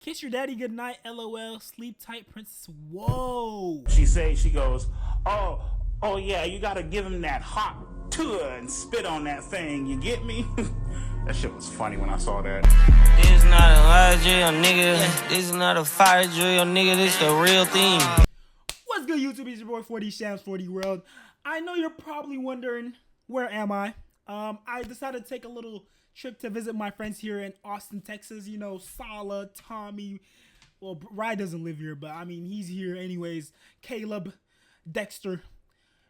Kiss your daddy goodnight, LOL. Sleep tight, princess. Whoa. She goes, oh yeah, you gotta give him that hot tour and spit on that thing. You get me? That shit was funny when I saw that. This not a lie drill, nigga. This is not a fire drill, nigga. This the real thing. What's good, YouTube? It's your boy 40 Shams 40 World. I know you're probably wondering, where am I? I decided to take a little trip to visit my friends here in Austin, Texas. You know, Sala, Tommy. Well, Rye doesn't live here, but I mean, he's here anyways. Caleb, Dexter.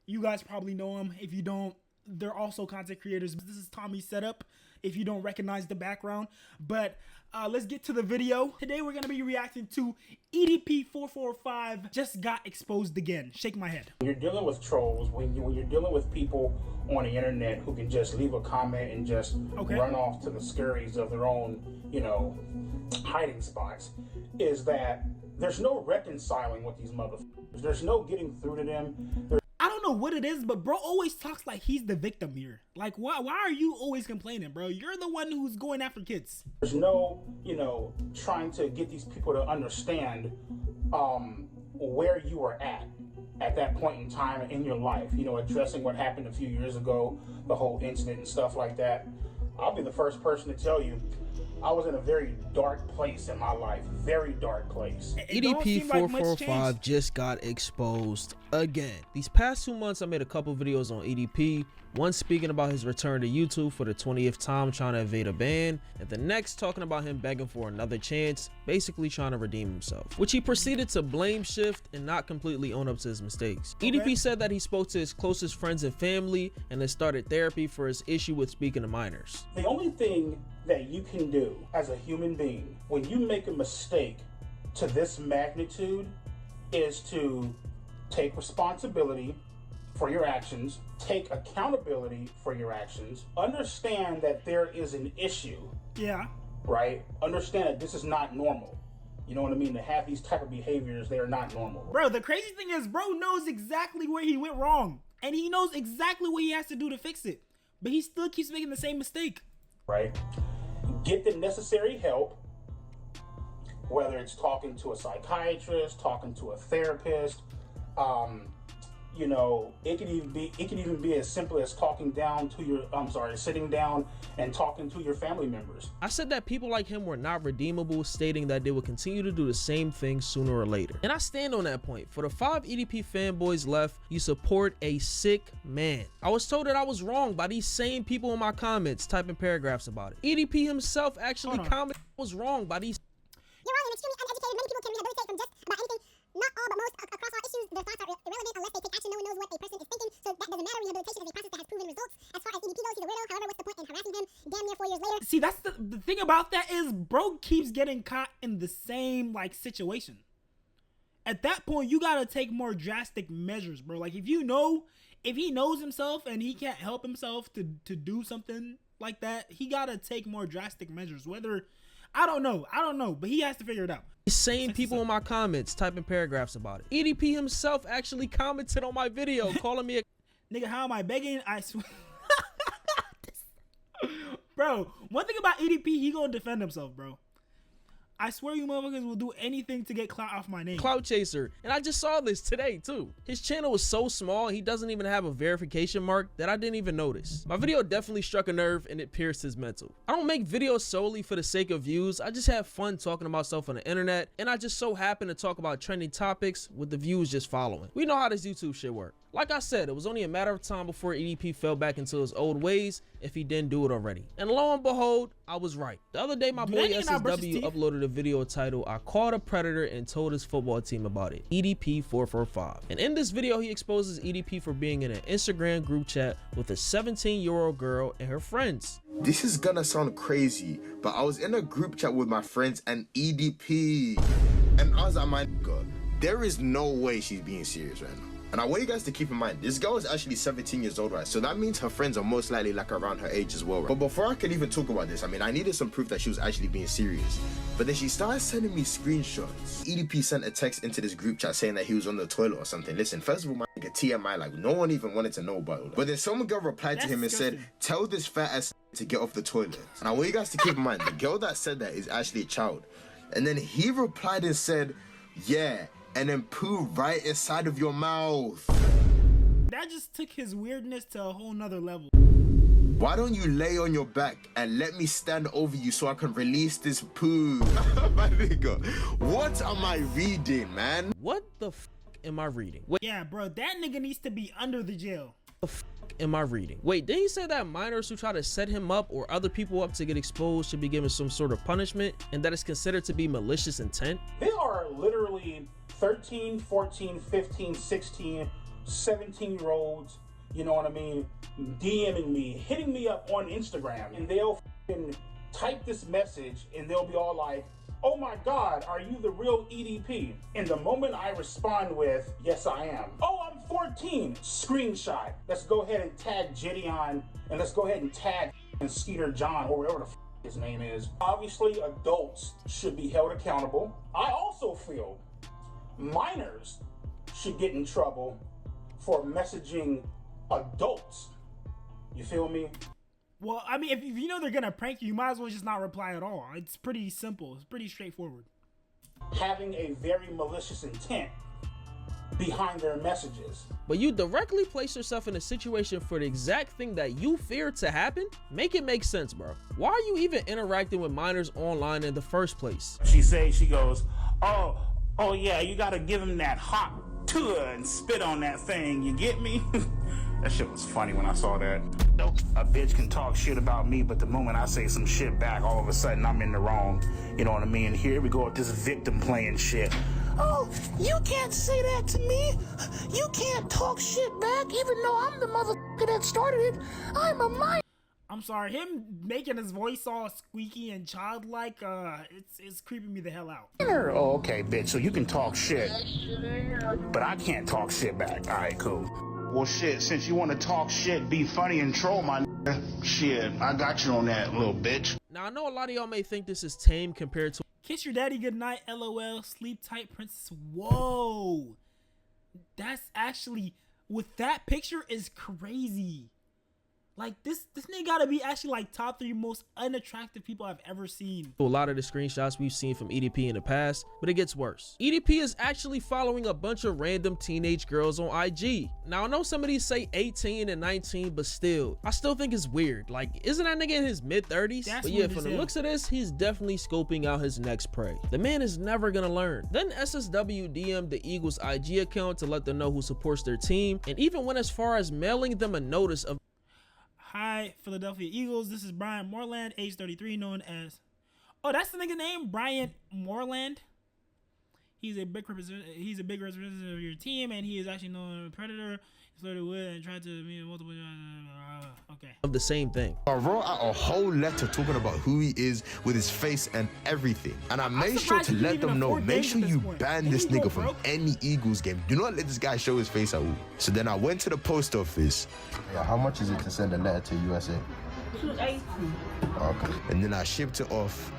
You guys probably know him. If you don't, they're also content creators. This is Tommy's setup, if you don't recognize the background. But let's get to the video. Today we're going to be reacting to EDP 445 just got exposed again. Shake my head. When you're dealing with trolls, when you're dealing with people on the internet who can just leave a comment and just run off to the scurries of their own, you know, hiding spots, is that there's no reconciling with these motherfuckers. There's no getting through to them. I don't know what it is, but bro always talks like he's the victim here. Like, why are you always complaining, bro? You're the one who's going after kids. There's no, you know, trying to get these people to understand where you were at that point in time in your life. You know, addressing what happened a few years ago, the whole incident and stuff like that. I'll be the first person to tell you, I was in a very dark place in my life. Very dark place. EDP 445 just got exposed again. These past 2 months, I made a couple videos on EDP. One speaking about his return to YouTube for the 20th time trying to evade a ban, and the next talking about him begging for another chance, basically trying to redeem himself, which he proceeded to blame shift and not completely own up to his mistakes. EDP said that he spoke to his closest friends and family and has started therapy for his issue with speaking to minors. The only thing that you can do as a human being when you make a mistake to this magnitude is to take responsibility for your actions, take accountability for your actions, understand that there is an issue. Yeah. Right? Understand that this is not normal. You know what I mean? To have these type of behaviors, they are not normal. Bro, the crazy thing is, bro knows exactly where he went wrong. And he knows exactly what he has to do to fix it. But he still keeps making the same mistake. Right? Get the necessary help, whether it's talking to a psychiatrist, talking to a therapist, you know, it could even be as simple as talking down to your, sitting down and talking to your family members. I said that people like him were not redeemable, stating that they would continue to do the same thing sooner or later. And I stand on that point. For the 5 EDP fanboys left, you support a sick man. I was told that I was wrong by these same people in my comments typing paragraphs about it. EDP himself actually commented I was wrong by these. You're wrong and extremely uneducated. Many people can rehabilitate from just about anything. Not all, but most across all issues, their thoughts are irrelevant unless they take action. No one knows what a person is thinking, so that doesn't matter. Rehabilitation is a process that has proven results. As far as EDP goes, he's a weirdo. However, what's the point in harassing him damn near 4 years later? See, that's the thing about that is bro keeps getting caught in the same like situation. At that point, you gotta take more drastic measures, bro. Like if he knows himself and he can't help himself to do something like that, he gotta take more drastic measures. Whether I don't know, but he has to figure it out. Same people in my comments typing paragraphs about it. EDP himself actually commented on my video calling me a nigga. How am I begging? I swear. Bro, one thing about EDP, he gonna defend himself, bro. I swear you motherfuckers will do anything to get clout off my name. Clout chaser. And I just saw this today too. His channel was so small, he doesn't even have a verification mark that I didn't even notice. My video definitely struck a nerve and it pierced his mental. I don't make videos solely for the sake of views. I just have fun talking about stuff on the internet, and I just so happen to talk about trending topics with the views just following. We know how this YouTube shit works. Like I said, it was only a matter of time before EDP fell back into his old ways if he didn't do it already. And lo and behold, I was right. The other day, my boy SSW uploaded a video titled, "I Caught a Predator and Told His Football Team About It," EDP 445. And in this video, he exposes EDP for being in an Instagram group chat with a 17-year-old girl and her friends. This is gonna sound crazy, but I was in a group chat with my friends and EDP. And I was like, my God, there is no way she's being serious right now. And I want you guys to keep in mind, this girl is actually 17 years old, right? So that means her friends are most likely like around her age as well, right? But before I could even talk about this, I mean, I needed some proof that she was actually being serious. But then she started sending me screenshots. EDP sent a text into this group chat saying that he was on the toilet or something. Listen, first of all, my nigga, TMI, like, no one even wanted to know about it. But then some girl replied to him and said, tell this fat ass to get off the toilet. And I want you guys to keep in mind, the girl that said that is actually a child. And then he replied and said, yeah, and then poo right inside of your mouth. That just took his weirdness to a whole nother level. Why don't you lay on your back and let me stand over you so I can release this poo? My nigga, what am I reading, man? What the f am I reading? Wait, Yeah, bro, that nigga needs to be under the jail. what the f am I reading? Wait, didn't he say that minors who try to set him up or other people up to get exposed should be given some sort of punishment, and that is considered to be malicious intent? There are literally 13, 14, 15, 16, 17-year-olds, you know what I mean, DMing me, hitting me up on Instagram, and they'll type this message and they'll be all like, oh my God, are you the real EDP? And the moment I respond with, yes, I am. Oh, I'm 14, screenshot. Let's go ahead and tag Gideon, and let's go ahead and tag Skeeter John, or whatever the his name is. Obviously, adults should be held accountable. I also feel minors should get in trouble for messaging adults. You feel me? Well, I mean, if you know they're gonna prank you, you might as well just not reply at all. It's pretty simple. It's pretty straightforward. Having a very malicious intent behind their messages. But you directly place yourself in a situation for the exact thing that you feared to happen? Make it make sense, bro. Why are you even interacting with minors online in the first place? She goes, oh yeah, you gotta give him that hot tour and spit on that thing, you get me? That shit was funny when I saw that. A bitch can talk shit about me, but the moment I say some shit back, all of a sudden I'm in the wrong. You know what I mean? Here we go with this victim playing shit. Oh, you can't say that to me. You can't talk shit back, even though I'm the motherfucker that started it. I'm a minor. I'm sorry, him making his voice all squeaky and childlike, it's creeping me the hell out. Oh, okay, bitch, so you can talk shit, but I can't talk shit back. All right, cool. Well, shit, since you want to talk shit, be funny and troll my shit, I got you on that, little bitch. Now, I know a lot of y'all may think this is tame compared to Kiss your daddy goodnight, LOL, sleep tight, princess. Whoa. That's actually, with that picture is crazy. Like, this nigga gotta be actually like top 3 most unattractive people I've ever seen. a lot of the screenshots we've seen from EDP in the past, but it gets worse. EDP is actually following a bunch of random teenage girls on IG. Now, I know some of these say 18 and 19, but still, I still think it's weird. Like, isn't that nigga in his mid-30s? But yeah, from the looks of this, he's definitely scoping out his next prey. The man is never gonna learn. Then SSW DM'd the Eagles IG account to let them know who supports their team, and even went as far as mailing them a notice of Hi, Philadelphia Eagles. This is Brian Moreland, age 33, known as... Oh, that's the nigga name? Brian Moreland? He's a big representative of your team, and he is actually known as a predator. He flirted with and tried to meet multiple... Okay. of the same thing. I wrote out a whole letter talking about who he is with his face and everything. And I made sure to let them know, make sure you ban this nigga from any Eagles game. Do not let this guy show his face at all. So then I went to the post office. Yeah, how much is it to send a letter to USA? $280. Okay. And then I shipped it off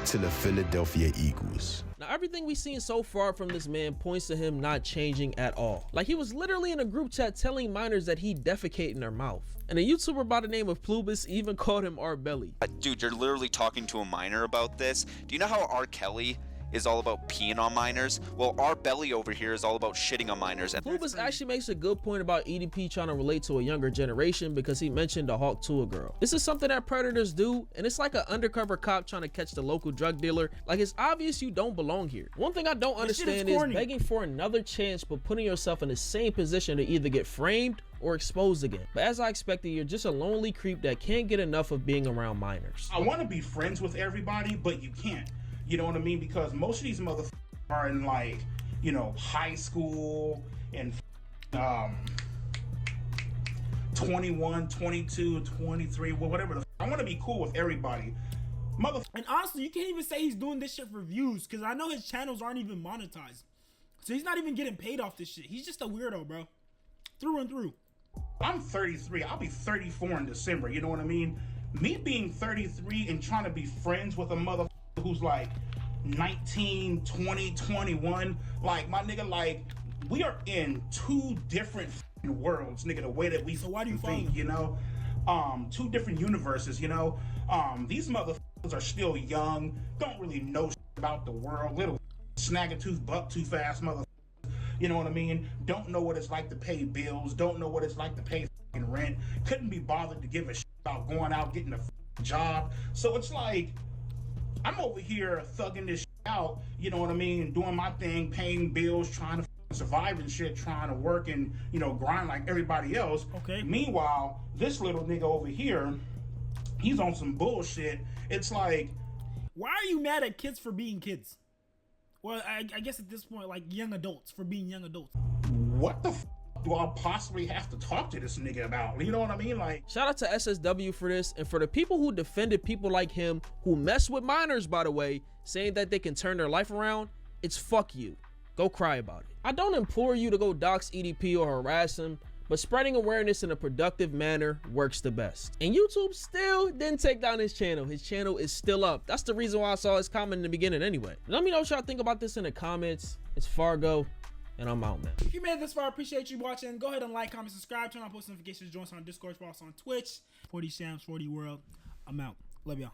to the Philadelphia Eagles. Now, everything we've seen so far from this man points to him not changing at all. Like, he was literally in a group chat telling minors that he defecate in their mouth. And a YouTuber by the name of Plubis even called him R. Belly. Dude, you're literally talking to a minor about this. Do you know how R. Kelly is all about peeing on minors? Well, R. Belly over here is all about shitting on minors. And Plubis actually makes a good point about EDP trying to relate to a younger generation because he mentioned a Hawk Tuah girl. This is something that predators do, and it's like an undercover cop trying to catch the local drug dealer. Like, it's obvious you don't belong here. One thing I don't understand is begging for another chance but putting yourself in the same position to either get framed or exposed again. But as I expected, you're just a lonely creep that can't get enough of being around minors. I want to be friends with everybody, but you can't. You know what I mean? Because most of these motherfuckers are in, like, you know, high school and 21, 22, 23, well, whatever the I want to be cool with everybody. And honestly, you can't even say he's doing this shit for views, because I know his channels aren't even monetized. So he's not even getting paid off this shit. He's just a weirdo, bro. Through and through. I'm 33. I'll be 34 in December. You know what I mean? Me being 33 and trying to be friends with a motherfucker who's like 19, 20, 21, like, my nigga, like, we are in 2 different worlds, nigga, the way that we so why do you think, you know? 2 different universes, you know? These motherfuckers are still young, don't really know about the world, little snag-a-tooth, buck-too-fast mother. You know what I mean? Don't know what it's like to pay bills. Don't know what it's like to pay fucking rent. Couldn't be bothered to give a shit about going out, getting a job. So it's like, I'm over here thugging this shit out, you know what I mean? Doing my thing, paying bills, trying to survive and shit, trying to work and, you know, grind like everybody else. Okay. Meanwhile, this little nigga over here, he's on some bullshit. It's like, why are you mad at kids for being kids? Well, I guess at this point, like young adults for being young adults. what the do I possibly have to talk to this nigga about? You know what I mean? Like, shout out to SSW for this, and for the people who defended people like him who mess with minors, by the way, saying that they can turn their life around. It's fuck you. Go cry about it. I don't implore you to go dox EDP or harass him, but spreading awareness in a productive manner works the best. And YouTube still didn't take down his channel. His channel is still up. That's the reason why I saw his comment in the beginning anyway. Let me know what y'all think about this in the comments. It's Fargo, and I'm out, man. If you made it this far, I appreciate you watching. Go ahead and like, comment, subscribe, turn on post notifications, join us on Discord, follow us on Twitch. 40 Shams, 40 World. I'm out. Love y'all.